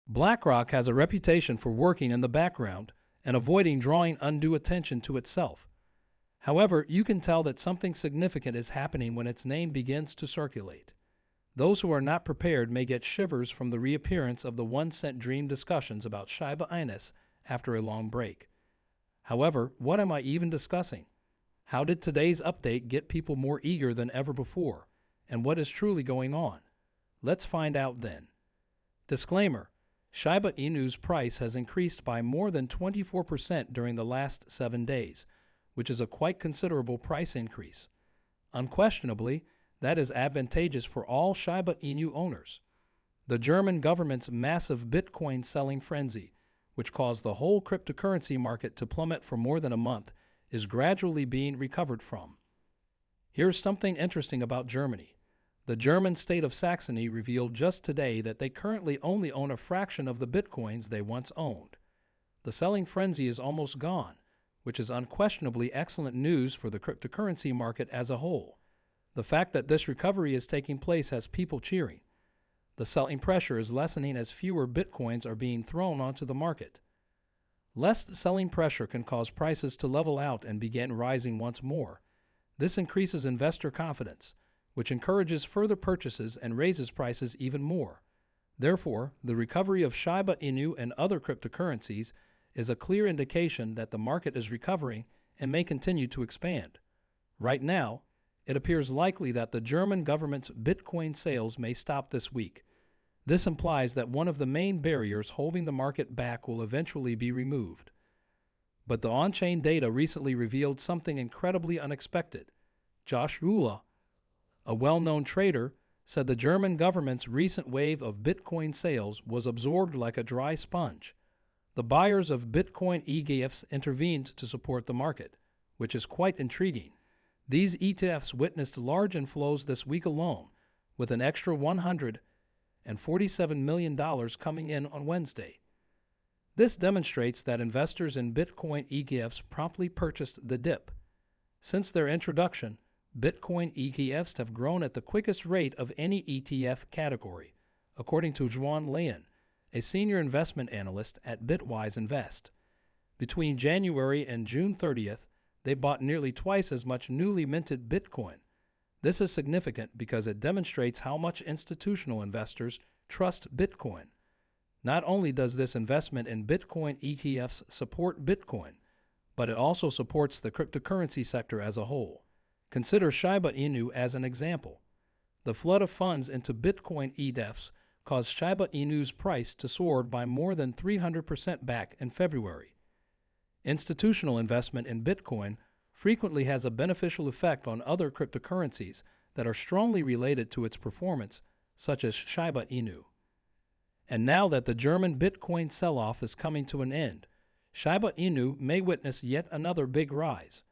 BlackRock has a reputation for working in the background and avoiding drawing undue attention to itself. However, you can tell that something significant is happening when its name begins to circulate. Those who are not prepared may get shivers from the reappearance of the 1-cent dream discussions about Shiba Inu after a long break. However, what am I even discussing? How did today's update get people more eager than ever before? And what is truly going on? Let's find out then. Disclaimer: Shiba Inu's price has increased by more than 24% during the last 7 days, which is a quite considerable price increase. Unquestionably, that is advantageous for all Shiba Inu owners. The German government's massive Bitcoin selling frenzy, which caused the whole cryptocurrency market to plummet for more than a month, is gradually being recovered from. Here's something interesting about Germany. The German state of Saxony revealed just today that they currently only own a fraction of the Bitcoins they once owned. The selling frenzy is almost gone, which is unquestionably excellent news for the cryptocurrency market as a whole. The fact that this recovery is taking place has people cheering. The selling pressure is lessening as fewer Bitcoins are being thrown onto the market. Less selling pressure can cause prices to level out and begin rising once more. This increases investor confidence, which encourages further purchases and raises prices even more. Therefore, the recovery of Shiba Inu and other cryptocurrencies is a clear indication that the market is recovering and may continue to expand. Right now, it appears likely that the German government's Bitcoin sales may stop this week. This implies that one of the main barriers holding the market back will eventually be removed. But the on-chain data recently revealed something incredibly unexpected. Josh Rula, a well-known trader, said the German government's recent wave of Bitcoin sales was absorbed like a dry sponge. The buyers of Bitcoin ETFs intervened to support the market, which is quite intriguing. These ETFs witnessed large inflows this week alone, with an extra $147 million coming in on Wednesday. This demonstrates that investors in Bitcoin ETFs promptly purchased the dip. Since their introduction, Bitcoin ETFs have grown at the quickest rate of any ETF category, according to Juan Leon, a senior investment analyst at Bitwise Invest. Between January and June 30th, they bought nearly twice as much newly minted Bitcoin. This is significant because it demonstrates how much institutional investors trust Bitcoin. Not only does this investment in Bitcoin ETFs support Bitcoin, but it also supports the cryptocurrency sector as a whole. Consider Shiba Inu as an example. The flood of funds into Bitcoin ETFs caused Shiba Inu's price to soar by more than 300% back in February. Institutional investment in Bitcoin frequently has a beneficial effect on other cryptocurrencies that are strongly related to its performance, such as Shiba Inu. And now that the German Bitcoin sell-off is coming to an end, Shiba Inu may witness yet another big rise.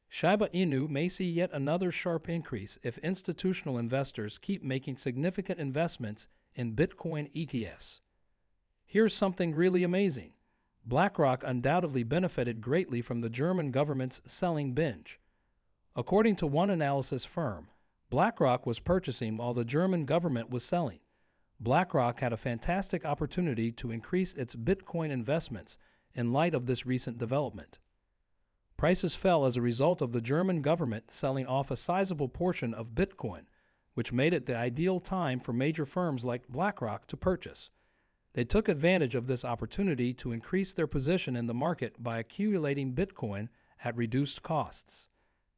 Shiba Inu may see yet another sharp increase if institutional investors keep making significant investments in Bitcoin ETFs. Here's something really amazing. BlackRock undoubtedly benefited greatly from the German government's selling binge. According to one analysis firm, BlackRock was purchasing while the German government was selling. BlackRock had a fantastic opportunity to increase its Bitcoin investments in light of this recent development. Prices fell as a result of the German government selling off a sizable portion of Bitcoin, which made it the ideal time for major firms like BlackRock to purchase. They took advantage of this opportunity to increase their position in the market by accumulating Bitcoin at reduced costs.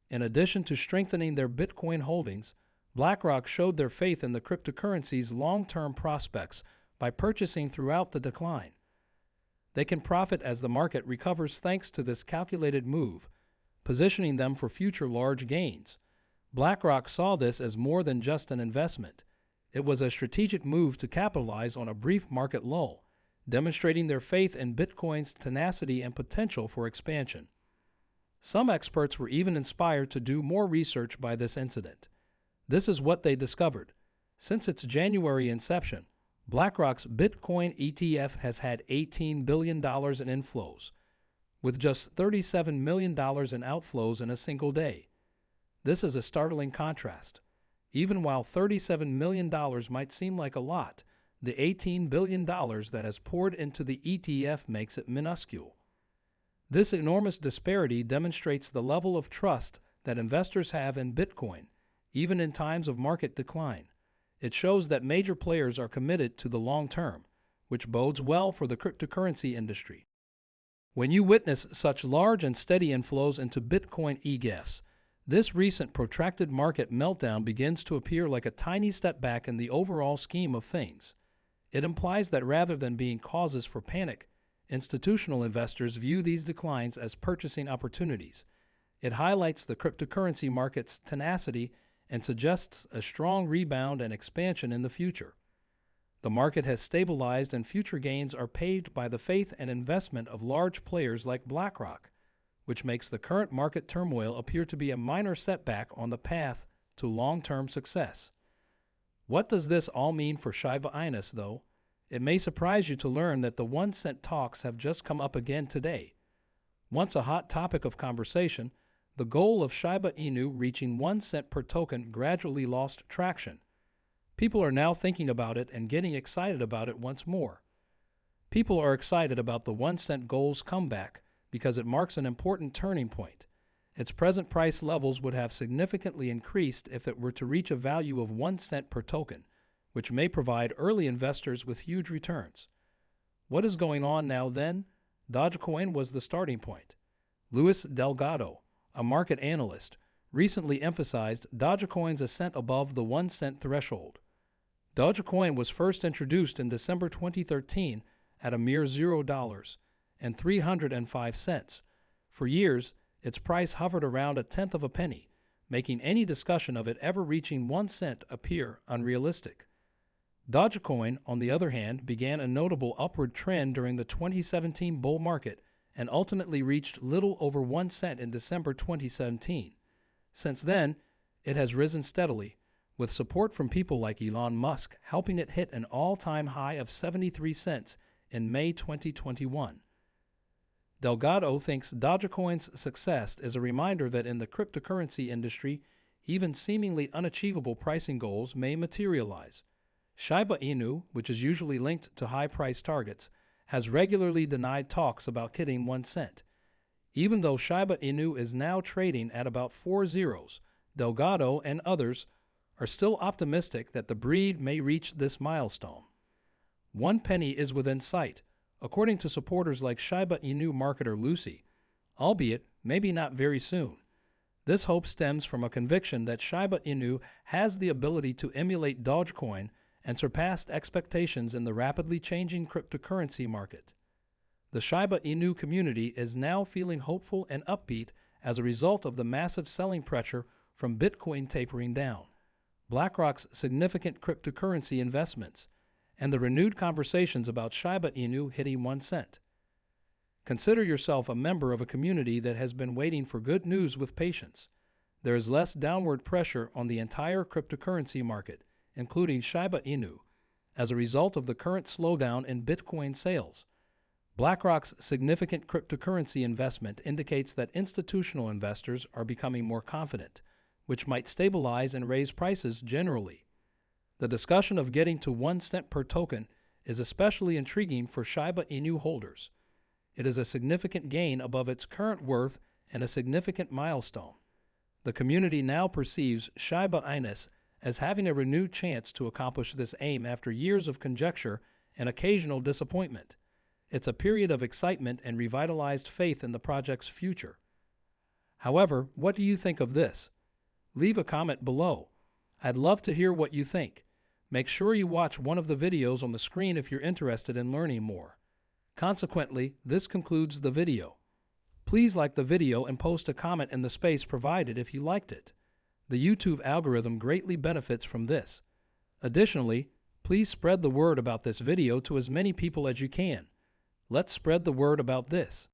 In addition to strengthening their Bitcoin holdings, BlackRock showed their faith in the cryptocurrency's long-term prospects by purchasing throughout the decline. They can profit as the market recovers thanks to this calculated move, positioning them for future large gains. BlackRock saw this as more than just an investment. It was a strategic move to capitalize on a brief market lull, demonstrating their faith in Bitcoin's tenacity and potential for expansion. Some experts were even inspired to do more research by this incident. This is what they discovered. Since its January inception, BlackRock's Bitcoin ETF has had $18 billion in inflows, with just $37 million in outflows in a single day. This is a startling contrast. Even while $37 million might seem like a lot, the $18 billion that has poured into the ETF makes it minuscule. This enormous disparity demonstrates the level of trust that investors have in Bitcoin, even in times of market decline. It shows that major players are committed to the long term, which bodes well for the cryptocurrency industry. When you witness such large and steady inflows into Bitcoin ETFs, this recent protracted market meltdown begins to appear like a tiny step back in the overall scheme of things. It implies that rather than being causes for panic, institutional investors view these declines as purchasing opportunities. It highlights the cryptocurrency market's tenacity and suggests a strong rebound and expansion in the future. The market has stabilized and future gains are paved by the faith and investment of large players like BlackRock, which makes the current market turmoil appear to be a minor setback on the path to long-term success. What does this all mean for Shiba Inu, though? It may surprise you to learn that the 1 cent talks have just come up again today. Once a hot topic of conversation, the goal of Shiba Inu reaching 1 cent per token gradually lost traction. People are now thinking about it and getting excited about it once more. People are excited about the 1 cent goal's comeback because it marks an important turning point. Its present price levels would have significantly increased if it were to reach a value of 1 cent per token, which may provide early investors with huge returns. What is going on now then? Dogecoin was the starting point. Luis Delgado, a market analyst, recently emphasized Dogecoin's ascent above the 1 cent threshold. Dogecoin was first introduced in December 2013 at a mere $0.305. For years, its price hovered around a tenth of a penny, making any discussion of it ever reaching 1 cent appear unrealistic. Dogecoin, on the other hand, began a notable upward trend during the 2017 bull market and ultimately reached little over 1 cent in December 2017. Since then, it has risen steadily, with support from people like Elon Musk helping it hit an all-time high of 73 cents in May 2021. Delgado thinks Dogecoin's success is a reminder that in the cryptocurrency industry, even seemingly unachievable pricing goals may materialize. Shiba Inu, which is usually linked to high price targets, has regularly denied talks about hitting 1 cent. Even though Shiba Inu is now trading at about 4 zeros, Delgado and others are still optimistic that the breed may reach this milestone. 1 penny is within sight, according to supporters like Shiba Inu marketer Lucy, albeit maybe not very soon. This hope stems from a conviction that Shiba Inu has the ability to emulate Dogecoin and surpassed expectations in the rapidly changing cryptocurrency market. The Shiba Inu community is now feeling hopeful and upbeat as a result of the massive selling pressure from Bitcoin tapering down, BlackRock's significant cryptocurrency investments, and the renewed conversations about Shiba Inu hitting 1 cent. Consider yourself a member of a community that has been waiting for good news with patience. There is less downward pressure on the entire cryptocurrency market, including Shiba Inu, as a result of the current slowdown in Bitcoin sales. BlackRock's significant cryptocurrency investment indicates that institutional investors are becoming more confident, which might stabilize and raise prices generally. The discussion of getting to 1 cent per token is especially intriguing for Shiba Inu holders. It is a significant gain above its current worth and a significant milestone. The community now perceives Shiba Inu as having a renewed chance to accomplish this aim after years of conjecture and occasional disappointment. It's a period of excitement and revitalized faith in the project's future. However, what do you think of this? Leave a comment below. I'd love to hear what you think. Make sure you watch one of the videos on the screen if you're interested in learning more. Consequently, this concludes the video. Please like the video and post a comment in the space provided if you liked it. The YouTube algorithm greatly benefits from this. Additionally, please spread the word about this video to as many people as you can. Let's spread the word about this.